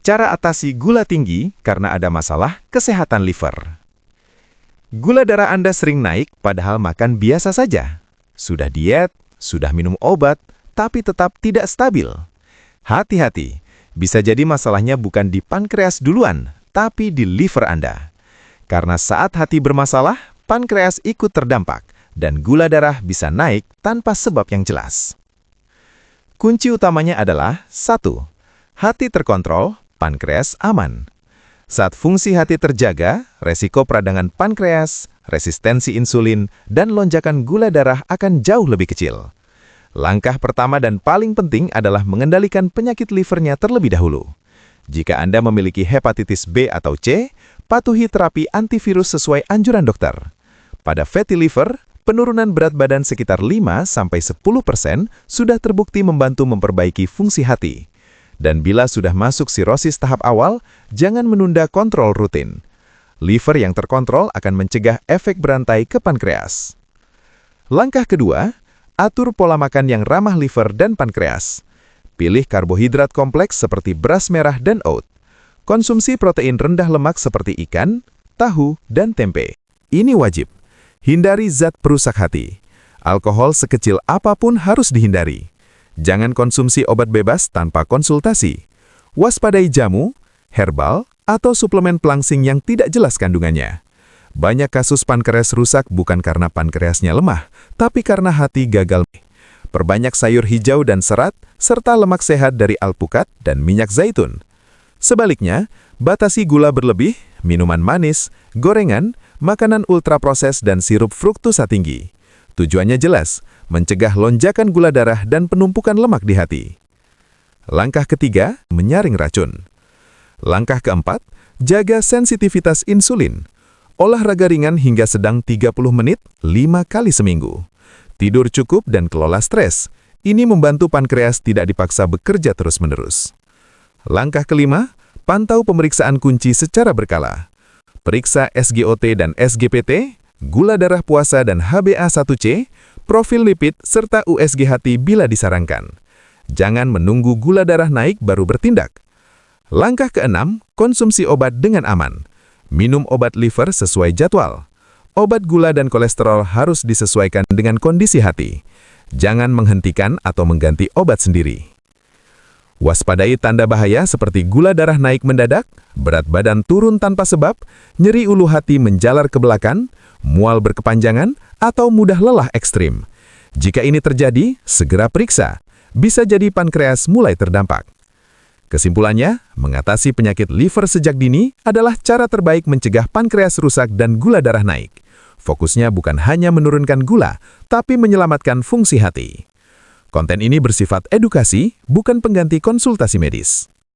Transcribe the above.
Cara atasi gula tinggi karena ada masalah kesehatan liver. Gula darah Anda sering naik padahal makan biasa saja. Sudah diet, sudah minum obat, tapi tetap tidak stabil. Hati-hati, bisa jadi masalahnya bukan di pankreas duluan, tapi di liver Anda. Karena saat hati bermasalah, pankreas ikut terdampak, dan gula darah bisa naik tanpa sebab yang jelas. Kunci utamanya adalah 1. Hati terkontrol, pankreas aman. Saat fungsi hati terjaga, resiko peradangan pankreas, resistensi insulin, dan lonjakan gula darah akan jauh lebih kecil. Langkah pertama dan paling penting adalah mengendalikan penyakit livernya terlebih dahulu. Jika Anda memiliki hepatitis B atau C, patuhi terapi antivirus sesuai anjuran dokter. Pada fatty liver, penurunan berat badan sekitar 5–10% sudah terbukti membantu memperbaiki fungsi hati. Dan bila sudah masuk sirosis tahap awal, jangan menunda kontrol rutin. Liver yang terkontrol akan mencegah efek berantai ke pankreas. Langkah kedua, atur pola makan yang ramah liver dan pankreas. Pilih karbohidrat kompleks seperti beras merah dan oat. Konsumsi protein rendah lemak seperti ikan, tahu, dan tempe. Ini wajib. Hindari zat perusak hati. Alkohol sekecil apapun harus dihindari. Jangan konsumsi obat bebas tanpa konsultasi. Waspadai jamu, herbal, atau suplemen pelangsing yang tidak jelas kandungannya. Banyak kasus pankreas rusak bukan karena pankreasnya lemah, tapi karena hati gagal. Perbanyak sayur hijau dan serat, serta lemak sehat dari alpukat dan minyak zaitun. Sebaliknya, batasi gula berlebih, minuman manis, gorengan, makanan ultraproses dan sirup fruktosa tinggi. Tujuannya jelas, mencegah lonjakan gula darah dan penumpukan lemak di hati. Langkah ketiga, menyaring racun. Langkah keempat, jaga sensitivitas insulin. Olahraga ringan hingga sedang 30 menit, 5 kali seminggu. Tidur cukup dan kelola stres. Ini membantu pankreas tidak dipaksa bekerja terus-menerus. Langkah kelima, pantau pemeriksaan kunci secara berkala. Periksa SGOT dan SGPT, gula darah puasa dan HbA1c, profil lipid, serta USG hati bila disarankan. Jangan menunggu gula darah naik baru bertindak. Langkah keenam, konsumsi obat dengan aman. Minum obat liver sesuai jadwal. Obat gula dan kolesterol harus disesuaikan dengan kondisi hati. Jangan menghentikan atau mengganti obat sendiri. Waspadai tanda bahaya seperti gula darah naik mendadak, berat badan turun tanpa sebab, nyeri ulu hati menjalar ke belakang, mual berkepanjangan, atau mudah lelah ekstrim. Jika ini terjadi, segera periksa. Bisa jadi pankreas mulai terdampak. Kesimpulannya, mengatasi penyakit liver sejak dini adalah cara terbaik mencegah pankreas rusak dan gula darah naik. Fokusnya bukan hanya menurunkan gula, tapi menyelamatkan fungsi hati. Konten ini bersifat edukasi, bukan pengganti konsultasi medis.